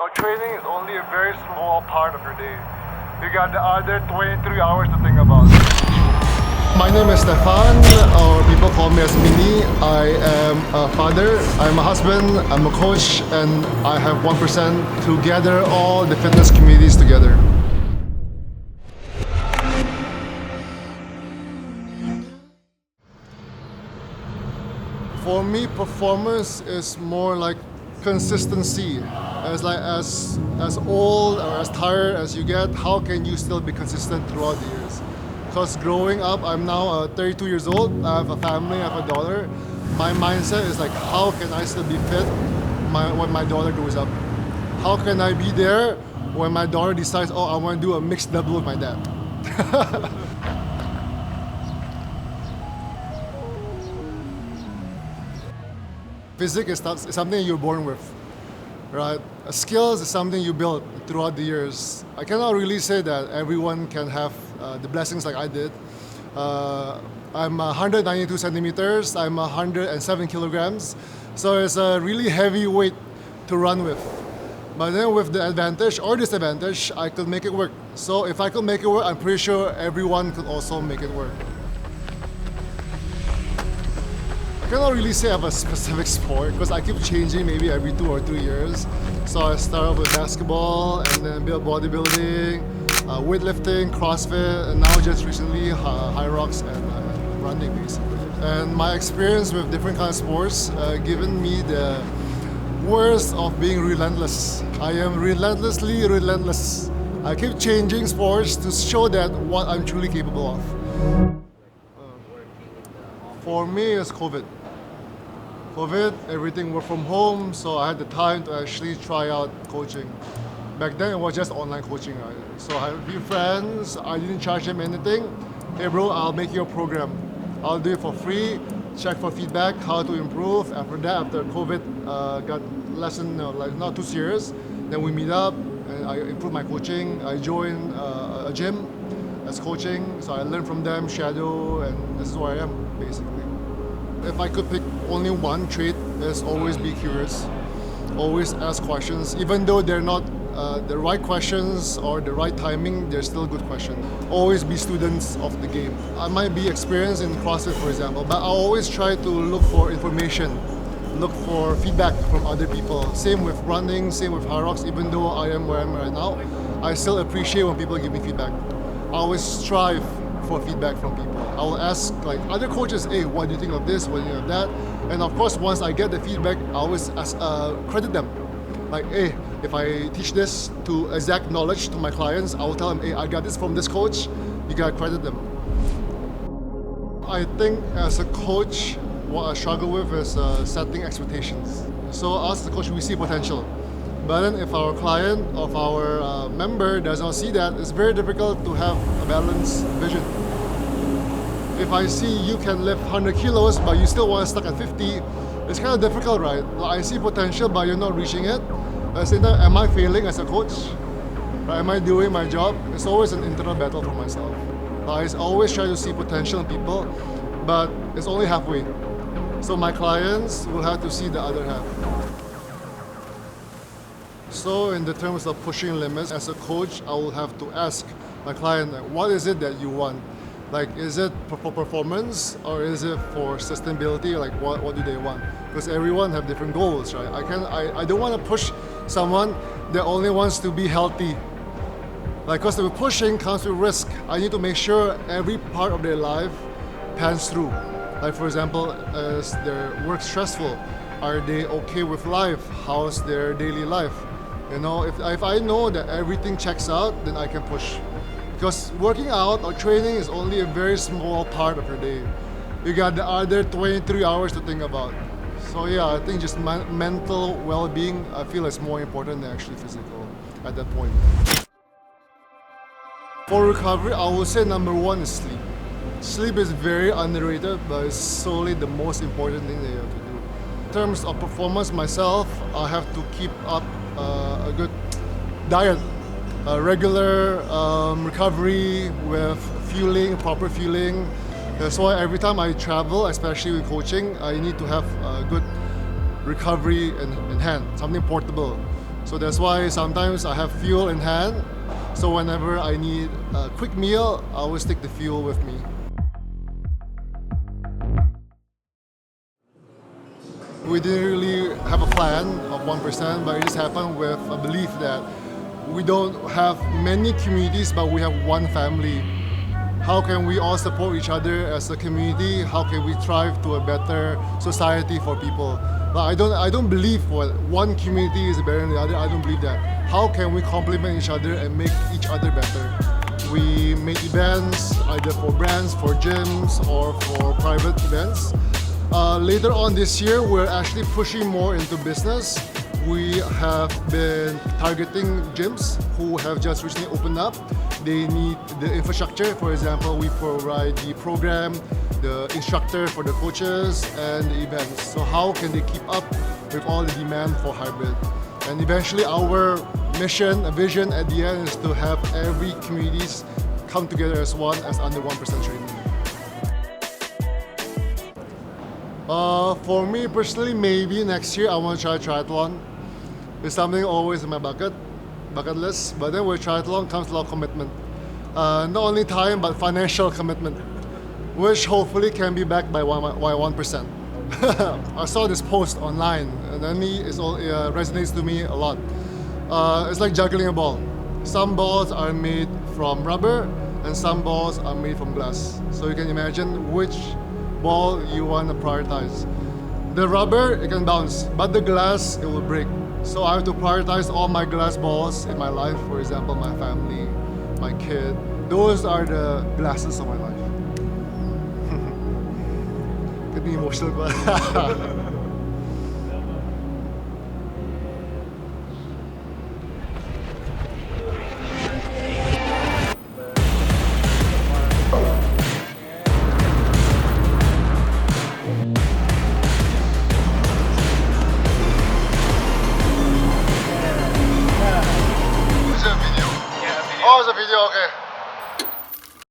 or training is only a very small part of your day. You got the other 23 hours to think about. My name is Stefan, or people call me as Mini. I am a father, I'm a husband, I'm a coach, and I have 1% to gather all the fitness communities together. For me, performance is more like consistency. As old or as tired as you get, how can you still be consistent throughout the years? Because growing up, I'm now 32 years old, I have a family, I have a daughter. My mindset is like, how can I still be fit when my daughter grows up? How can I be there when my daughter decides, oh, I want to do a mixed double with my dad? Physics is something you're born with, right? Skills is something you build throughout the years. I cannot really say that everyone can have the blessings like I did. I'm 192 centimeters, I'm 107 kilograms, so it's a really heavy weight to run with. But then with the advantage or disadvantage, I could make it work. So if I could make it work, I'm pretty sure everyone could also make it work. I cannot really say I have a specific sport because I keep changing maybe every 2 or 3 years. So I started with basketball and then built bodybuilding, weightlifting, CrossFit, and now just recently high rocks and running basically. And my experience with different kinds of sports given me the worst of being relentless. I am relentlessly relentless. I keep changing sports to show that what I'm truly capable of. For me, it's COVID. Everything worked from home, so I had the time to actually try out coaching. Back then, it was just online coaching. Right? So I had a few friends, I didn't charge them anything. Hey bro, I'll make you a program. I'll do it for free, check for feedback, how to improve. After that, after COVID got lesson, like not too serious, then we meet up and I improve my coaching. I joined a gym as coaching, so I learned from them, shadow, and this is where I am, basically. If I could pick only one trait, is always be curious. Always ask questions, even though they're not the right questions or the right timing, they're still good questions. Always be students of the game. I might be experienced in CrossFit, for example, but I always try to look for information, look for feedback from other people. Same with running, same with high rocks. Even though I am where I am right now, I still appreciate when people give me feedback. I always strive for feedback from people. I will ask like other coaches, hey, what do you think of this, what do you think of that? And of course, once I get the feedback, I always credit them. Like, hey, if I teach this to exact knowledge to my clients, I will tell them, hey, I got this from this coach, you gotta credit them. I think as a coach, what I struggle with is setting expectations. So us as a coach, we see potential. But then if our client, of our member does not see that, it's very difficult to have a balanced vision. If I see you can lift 100 kilos, but you still want to stuck at 50, it's kind of difficult, right? Like, I see potential, but you're not reaching it. At the same time, am I failing as a coach? Right? Am I doing my job? It's always an internal battle for myself. I always try to see potential in people, but it's only halfway. So my clients will have to see the other half. So in the terms of pushing limits, as a coach, I will have to ask my client, what is it that you want? Like, is it for performance or is it for sustainability? Like, what do they want? Because everyone have different goals, right? I don't want to push someone that only wants to be healthy. Like, because the pushing comes with risk. I need to make sure every part of their life pans through. Like, for example, is their work stressful? Are they okay with life? How's their daily life? You know, if I know that everything checks out, then I can push. Because working out or training is only a very small part of your day. You got the other 23 hours to think about. So yeah, I think just mental well-being, I feel is more important than actually physical at that point. For recovery, I would say number one is sleep. Sleep is very underrated, but it's solely the most important thing that you have to do. In terms of performance myself, I have to keep up a good diet. Regular recovery with fueling, proper fueling. That's why every time I travel, especially with coaching, I need to have a good recovery in hand, something portable. So that's why sometimes I have fuel in hand. So whenever I need a quick meal, I always take the fuel with me. We didn't really have a plan of 1%, but it just happened with a belief that we don't have many communities, but we have one family. How can we all support each other as a community? How can we thrive to a better society for people? But I don't believe one community is better than the other. I don't believe that. How can we complement each other and make each other better? We make events either for brands, for gyms, or for private events. Later on this year, we're actually pushing more into business. We have been targeting gyms who have just recently opened up. They need the infrastructure. For example, we provide the program, the instructor for the coaches, and the events. So how can they keep up with all the demand for hybrid? And eventually our mission, a vision at the end is to have every communities come together as one, as under 1% training. For me personally, maybe next year I want to try triathlon. It's something always in my bucket list, but then with triathlon comes a lot of commitment. Not only time, but financial commitment, which hopefully can be backed by 1%. I saw this post online, and then it resonates to me a lot. It's like juggling a ball. Some balls are made from rubber, and some balls are made from glass. So you can imagine which ball you want to prioritize. The rubber, it can bounce, but the glass, it will break. So I have to prioritize all my glass balls in my life. For example, my family, my kid. Those are the glasses of my life. Getting emotional, but Oh, it's a video, okay.